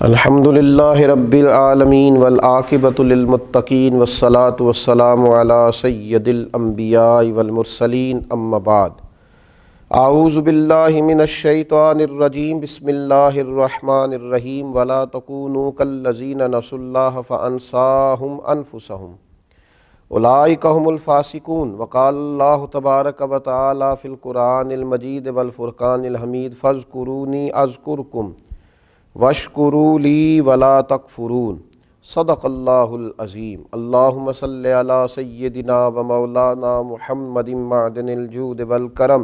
الحمدللہ رب العالمین والعاقبۃ للمتقین والصلاة والسلام علی سید الانبیاء والمرسلین اما بعد اعوذ باللہ من الشیطان الرجیم بسم اللہ الرحمن الرحیم ولا تکونوا کالذین نسوا اللہ فانساہم انفسہم اولئک هم الفاسقون وقال اللہ تبارک وتعالی فی القرآن المجید والفرقان الحمید فاذکرونی اذکرکم واشکروا لی ولا تکفرون صدق اللہ العظیم اللہم صلی علی سیدنا و مولانا محمد معدن الجود والکرم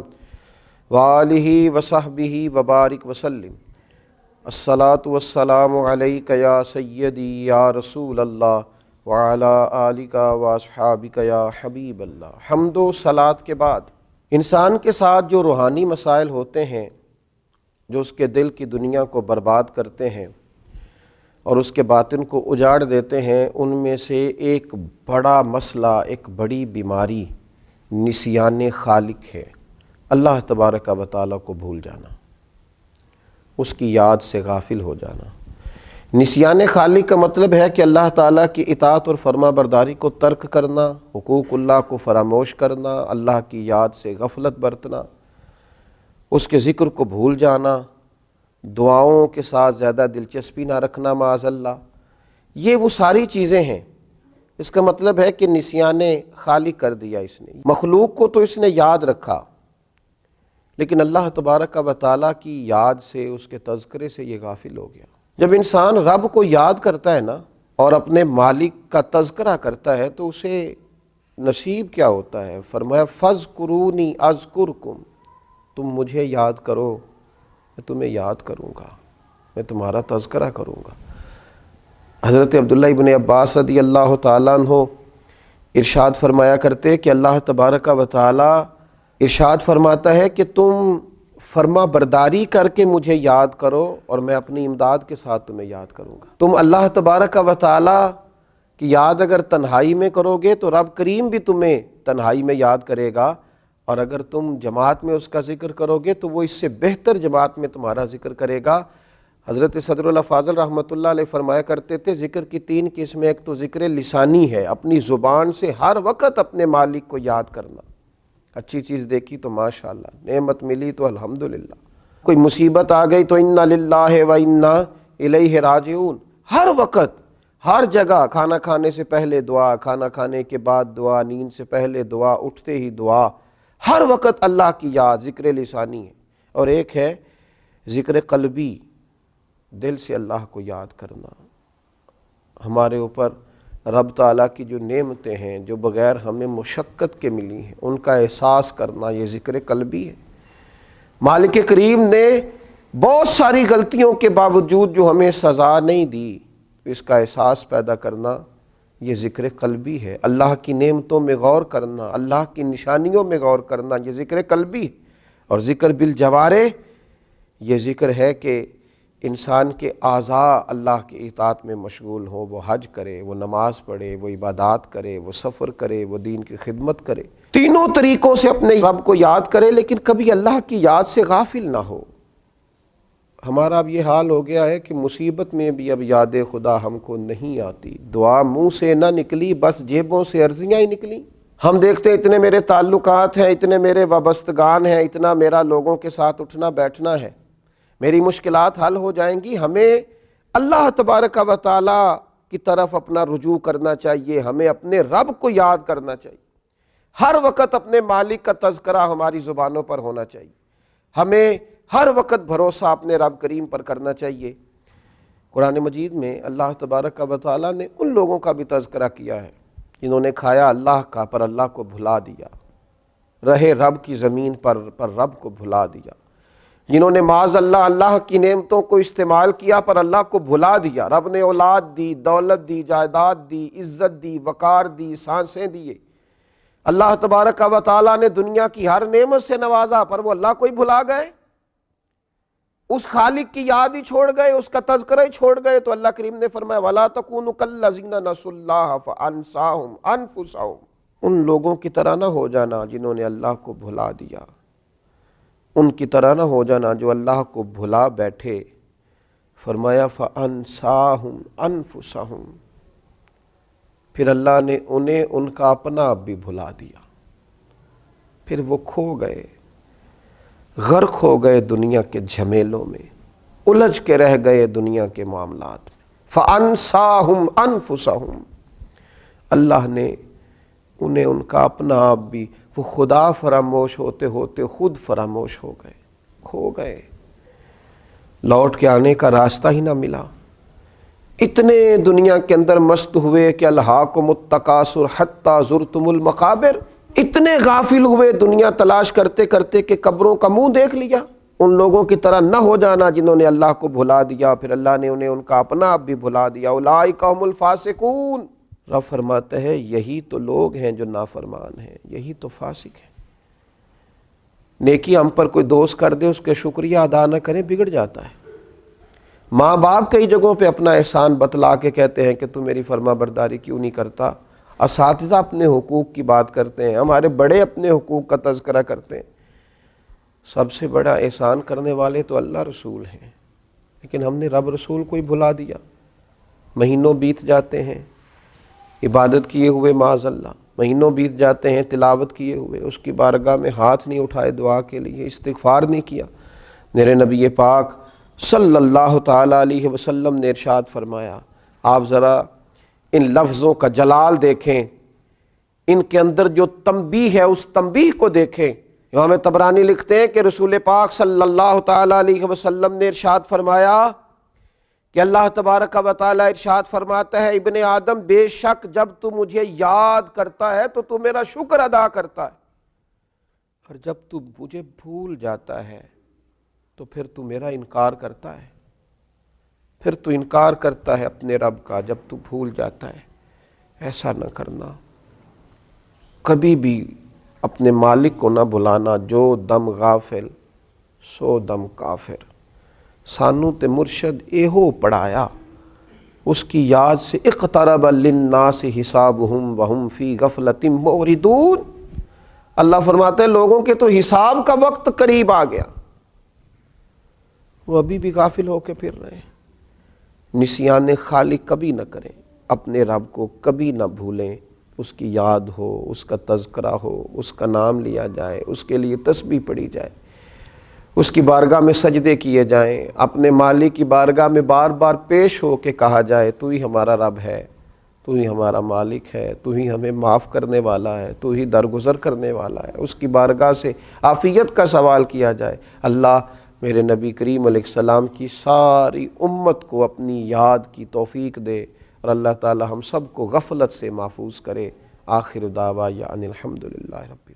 وآلہ وصحبہ وبارک وسلم الصلاۃ والسلام علیک یا سیدی یا رسول اللہ وعلی آلک واصحابک یا حبیب اللہ۔ حمد و صلاۃ کے بعد انسان کے ساتھ جو روحانی مسائل ہوتے ہیں جو اس کے دل کی دنیا کو برباد کرتے ہیں اور اس کے باطن کو اجاڑ دیتے ہیں، ان میں سے ایک بڑا مسئلہ، ایک بڑی بیماری نسیان خالق ہے۔ اللہ تبارک و تعالیٰ کو بھول جانا، اس کی یاد سے غافل ہو جانا۔ نسیان خالق کا مطلب ہے کہ اللہ تعالیٰ کی اطاعت اور فرما برداری کو ترک کرنا، حقوق اللہ کو فراموش کرنا، اللہ کی یاد سے غفلت برتنا، اس کے ذکر کو بھول جانا، دعاؤں کے ساتھ زیادہ دلچسپی نہ رکھنا معاذ اللہ۔ یہ وہ ساری چیزیں ہیں۔ اس کا مطلب ہے کہ نسیان خالق کر دیا اس نے۔ مخلوق کو تو اس نے یاد رکھا، لیکن اللہ تبارک و تعالیٰ کی یاد سے، اس کے تذکرے سے یہ غافل ہو گیا۔ جب انسان رب کو یاد کرتا ہے نا اور اپنے مالک کا تذکرہ کرتا ہے تو اسے نصیب کیا ہوتا ہے؟ فرمایا فاذکرونی اذکرکم، تم مجھے یاد کرو، میں تمہیں یاد کروں گا، میں تمہارا تذکرہ کروں گا۔ حضرت عبداللہ ابن عباس رضی اللہ تعالیٰ عنہ ارشاد فرمایا کرتے کہ اللہ تبارک و تعالیٰ ارشاد فرماتا ہے کہ تم فرما برداری کر کے مجھے یاد کرو اور میں اپنی امداد کے ساتھ تمہیں یاد کروں گا۔ تم اللہ تبارک و تعالیٰ کی یاد اگر تنہائی میں کرو گے تو رب کریم بھی تمہیں تنہائی میں یاد کرے گا، اور اگر تم جماعت میں اس کا ذکر کرو گے تو وہ اس سے بہتر جماعت میں تمہارا ذکر کرے گا۔ حضرت صدر اللہ فاضل رحمۃ اللہ علیہ فرمایا کرتے تھے ذکر کی تین قسمیں، ایک تو ذکر لسانی ہے، اپنی زبان سے ہر وقت اپنے مالک کو یاد کرنا۔ اچھی چیز دیکھی تو ماشاءاللہ، نعمت ملی تو الحمدللہ، کوئی مصیبت آ گئی تو انا للہ و انا الیہ راجعون، ہر وقت ہر جگہ، کھانا کھانے سے پہلے دعا، کھانا کھانے کے بعد دعا، نیند سے پہلے دعا، اٹھتے ہی دعا، ہر وقت اللہ کی یاد، ذکر لسانی ہے۔ اور ایک ہے ذکر قلبی، دل سے اللہ کو یاد کرنا۔ ہمارے اوپر رب تعالیٰ کی جو نعمتیں ہیں جو بغیر ہمیں مشقت کے ملی ہیں، ان کا احساس کرنا، یہ ذکر قلبی ہے۔ مالک کریم نے بہت ساری غلطیوں کے باوجود جو ہمیں سزا نہیں دی، اس کا احساس پیدا کرنا، یہ ذکر قلبی ہے۔ اللہ کی نعمتوں میں غور کرنا، اللہ کی نشانیوں میں غور کرنا، یہ ذکر قلبی ہے۔ اور ذکر بالجوارح، یہ ذکر ہے کہ انسان کے اعضاء اللہ کی اطاعت میں مشغول ہوں، وہ حج کرے، وہ نماز پڑھے، وہ عبادات کرے، وہ سفر کرے، وہ دین کی خدمت کرے، تینوں طریقوں سے اپنے رب کو یاد کرے، لیکن کبھی اللہ کی یاد سے غافل نہ ہو۔ ہمارا اب یہ حال ہو گیا ہے کہ مصیبت میں بھی اب یاد خدا ہم کو نہیں آتی، دعا منہ سے نہ نکلی، بس جیبوں سے عرضیاں ہی نکلیں۔ ہم دیکھتے ہیں اتنے میرے تعلقات ہیں، اتنے میرے وابستگان ہیں، اتنا میرا لوگوں کے ساتھ اٹھنا بیٹھنا ہے، میری مشکلات حل ہو جائیں گی۔ ہمیں اللہ تبارک و تعالیٰ کی طرف اپنا رجوع کرنا چاہیے، ہمیں اپنے رب کو یاد کرنا چاہیے، ہر وقت اپنے مالک کا تذکرہ ہماری زبانوں پر ہونا چاہیے، ہمیں ہر وقت بھروسہ اپنے رب کریم پر کرنا چاہیے۔ قرآن مجید میں اللہ تبارک و تعالیٰ نے ان لوگوں کا بھی تذکرہ کیا ہے جنہوں نے کھایا اللہ کا پر اللہ کو بھلا دیا، رہے رب کی زمین پر رب کو بھلا دیا، جنہوں نے معاذ اللہ اللہ کی نعمتوں کو استعمال کیا پر اللہ کو بھلا دیا۔ رب نے اولاد دی، دولت دی، جائیداد دی، عزت دی، وقار دی، سانسیں دیے، اللہ تبارک و تعالیٰ نے دنیا کی ہر نعمت سے نوازا، پر وہ اللہ کو ہی بھلا گئے، اس خالق کی یاد ہی چھوڑ گئے، اس کا تذکرہ ہی چھوڑ گئے۔ تو اللہ کریم نے فرمایا وَلَا تَكُونُوا كَالَّذِينَ نَسُوا اللَّهَ فَأَنسَاهُمْ أَنفُسَهُمْ، ان لوگوں کی طرح نہ ہو جانا جنہوں نے اللہ کو بھلا دیا، ان کی طرح نہ ہو جانا جو اللہ کو بھلا بیٹھے، فرمایا فَأَنْسَاهُمْ أَنفُسَهُمْ، پھر اللہ نے انہیں ان کا اپنا آپ بھی بھلا دیا، پھر وہ کھو گئے، غرق ہو گئے دنیا کے جھمیلوں میں، الجھ کے رہ گئے دنیا کے معاملات میں۔ فَأَنْسَاهُمْ أَنفُسَهُمْ، اللہ نے انہیں ان کا اپنا آپ بھی، وہ خدا فراموش ہوتے ہوتے خود فراموش ہو گئے، کھو گئے، لوٹ کے آنے کا راستہ ہی نہ ملا۔ اتنے دنیا کے اندر مست ہوئے کہ الہاکم التکاثر حتی زرتم المقابر، اتنے غافل ہوئے دنیا تلاش کرتے کرتے کہ قبروں کا منہ دیکھ لیا۔ ان لوگوں کی طرح نہ ہو جانا جنہوں نے اللہ کو بھلا دیا، پھر اللہ نے انہیں ان کا اپنا آپ بھی بھلا دیا۔ اولئک هم الفاسقون، رب فرماتا ہے یہی تو لوگ ہیں جو نافرمان ہیں، یہی تو فاسق ہیں۔ نیکی ہم پر کوئی دوست کر دے، اس کے شکریہ ادا نہ کریں، بگڑ جاتا ہے۔ ماں باپ کئی جگہوں پہ اپنا احسان بتلا کے کہتے ہیں کہ تو میری فرما برداری کیوں نہیں کرتا، اساتذہ اپنے حقوق کی بات کرتے ہیں، ہمارے بڑے اپنے حقوق کا تذکرہ کرتے ہیں۔ سب سے بڑا احسان کرنے والے تو اللہ رسول ہیں، لیکن ہم نے رب رسول کو ہی بھلا دیا۔ مہینوں بیت جاتے ہیں عبادت کیے ہوئے، معاذ اللہ، مہینوں بیت جاتے ہیں تلاوت کیے ہوئے، اس کی بارگاہ میں ہاتھ نہیں اٹھائے دعا کے لیے، استغفار نہیں کیا۔ میرے نبی پاک صلی اللہ تعالیٰ علیہ وسلم نے ارشاد فرمایا، آپ ذرا ان لفظوں کا جلال دیکھیں، ان کے اندر جو تنبیہ ہے اس تنبیہ کو دیکھیں۔ امام طبرانی لکھتے ہیں کہ رسول پاک صلی اللہ تعالیٰ علیہ وسلم نے ارشاد فرمایا کہ اللہ تبارک و تعالیٰ ارشاد فرماتا ہے، ابن آدم بے شک جب تو مجھے یاد کرتا ہے تو تو میرا شکر ادا کرتا ہے، اور جب تو مجھے بھول جاتا ہے تو پھر تو میرا انکار کرتا ہے، پھر تو انکار کرتا ہے اپنے رب کا جب تو بھول جاتا ہے۔ ایسا نہ کرنا، کبھی بھی اپنے مالک کو نہ بھلانا۔ جو دم غافل سو دم کافر، سانو تے مرشد ایہو پڑھایا، اس کی یاد سے اقترب للناس حسابہم وہم فی غفلۃ معرضون۔ اللہ فرماتے ہیں لوگوں کے تو حساب کا وقت قریب آ گیا، وہ ابھی بھی غافل ہو کے پھر رہے ہیں۔ نسیان خالق کبھی نہ کریں، اپنے رب کو کبھی نہ بھولیں، اس کی یاد ہو، اس کا تذکرہ ہو، اس کا نام لیا جائے، اس کے لیے تسبیح پڑھی جائے، اس کی بارگاہ میں سجدے کیے جائیں، اپنے مالک کی بارگاہ میں بار بار پیش ہو کے کہا جائے تو ہی ہمارا رب ہے، تو ہی ہمارا مالک ہے، تو ہی ہمیں معاف کرنے والا ہے، تو ہی درگزر کرنے والا ہے۔ اس کی بارگاہ سے عافیت کا سوال کیا جائے۔ اللہ میرے نبی کریم علیہ السلام کی ساری امت کو اپنی یاد کی توفیق دے، اور اللہ تعالی ہم سب کو غفلت سے محفوظ کرے۔ آخر دعوانا ان الحمدللہ رب